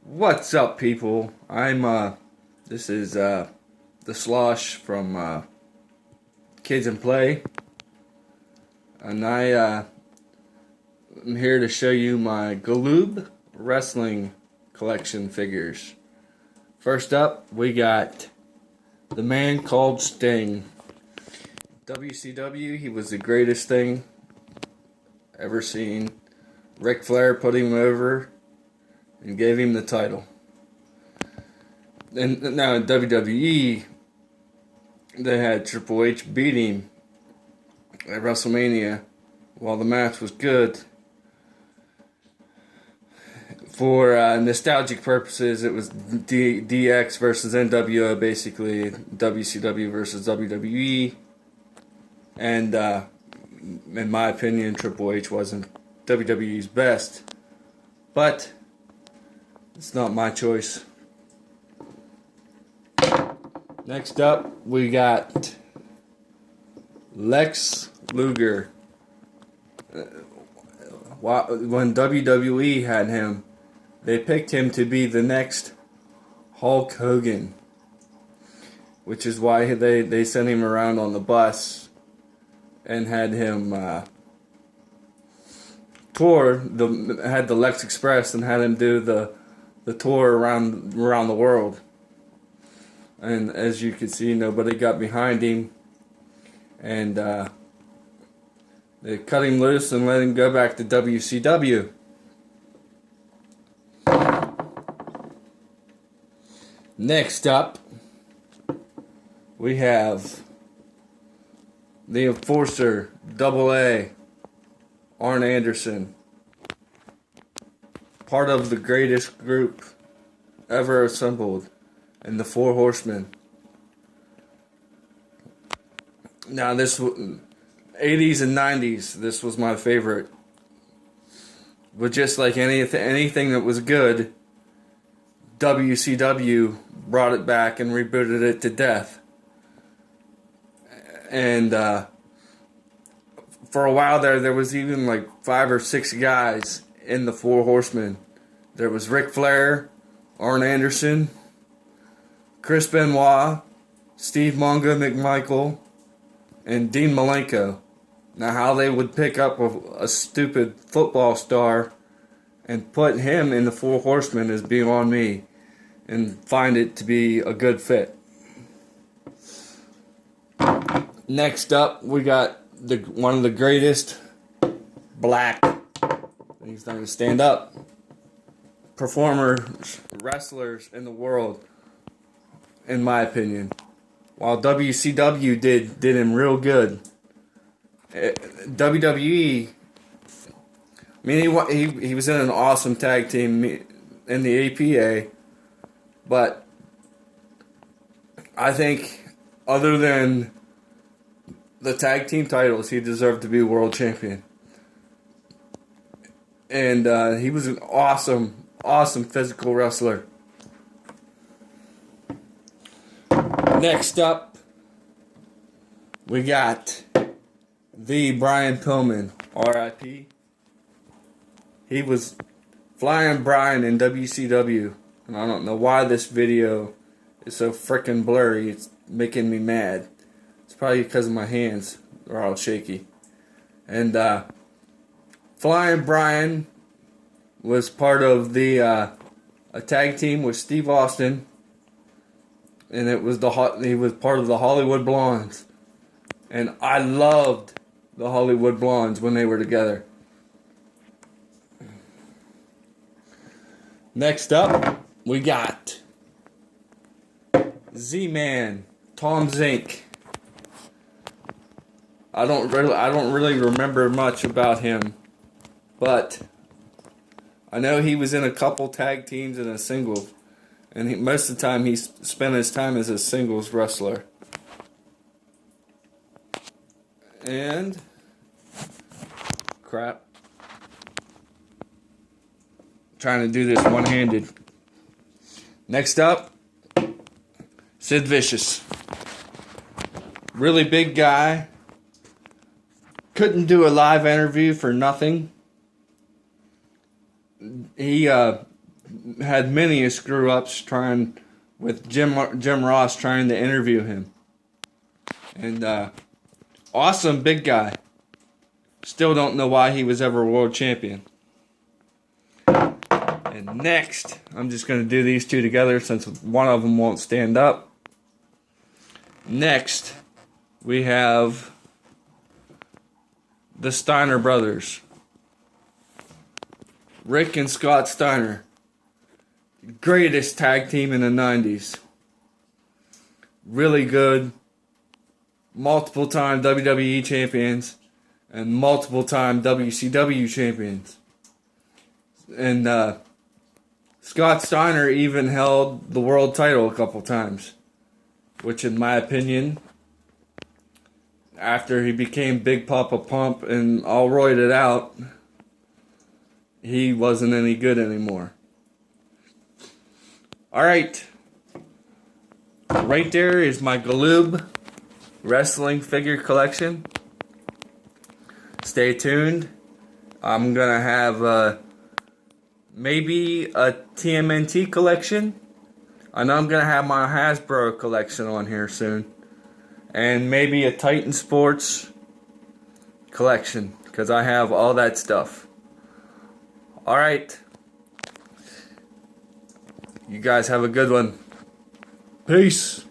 What's up, people? This is the Slosh from Kidsn'play, and am here to show you my Galoob wrestling collection figures. First up, we got the man called Sting. WCW, he was the greatest thing ever seen. Ric Flair put him over and gave him the title. And now in WWE, they had Triple H beat him at WrestleMania. While the match was good, for nostalgic purposes, it was DX versus NWO, basically WCW versus WWE. And in my opinion, Triple H wasn't WWE's best, but it's not my choice. Next up, we got Lex Luger. When WWE had him, they picked him to be the next Hulk Hogan, which is why they sent him around on the bus and had him had the Lex Express and had him do the tour around the world. And as you can see, nobody got behind him, and they cut him loose and let him go back to WCW. Next up, we have the Enforcer, Double A, Arn Anderson. Part of the greatest group ever assembled in the Four Horsemen. Now, this 80s and 90s, this was my favorite. But just like anything that was good, WCW brought it back and rebooted it to death. And for a while there was even like 5 or 6 guys in the Four Horsemen. There was Ric Flair, Arn Anderson, Chris Benoit, Steve Mongo McMichael, and Dean Malenko. Now, how they would pick up a stupid football star and put him in the Four Horsemen is beyond me, and find it to be a good fit. Next up, we got one of the greatest black, he's not going to stand up, performers, wrestlers in the world, in my opinion. While WCW did him real good, WWE, I mean, he was in an awesome tag team in the APA, but I think other than the tag team titles, he deserved to be world champion. And he was an awesome physical wrestler. Next up, we got the Brian Pillman, R.I.P. He was Flying Brian in WCW, and I don't know why this video is so freaking blurry. It's making me mad. It's probably because of my hands. They're all shaky. And Flying Brian was part of a tag team with Steve Austin, and he was part of the Hollywood Blondes. And I loved the Hollywood Blondes when they were together. Next up, we got Z-Man, Tom Zink. I don't really remember much about him, but I know he was in a couple tag teams and a singles, and most of the time he spent his time as a singles wrestler. And crap, trying to do this one-handed. Next up, Sid Vicious. Really big guy. Couldn't do a live interview for nothing. He had many screw ups trying with Jim Ross trying to interview him. And awesome big guy. Still don't know why he was ever world champion. And next, I'm just going to do these two together since one of them won't stand up. Next, we have the Steiner brothers. Rick and Scott Steiner. Greatest tag team in the 90s. Really good. Multiple time WWE champions. And multiple time WCW champions. And Scott Steiner even held the world title a couple times. Which in my opinion, after he became Big Papa Pump and all roided out, he wasn't any good anymore. Alright. Right there is my Galoob wrestling figure collection. Stay tuned. I'm going to have maybe a TMNT collection. I know I'm going to have my Hasbro collection on here soon. And maybe a Titan Sports collection. Because I have all that stuff. Alright. You guys have a good one. Peace.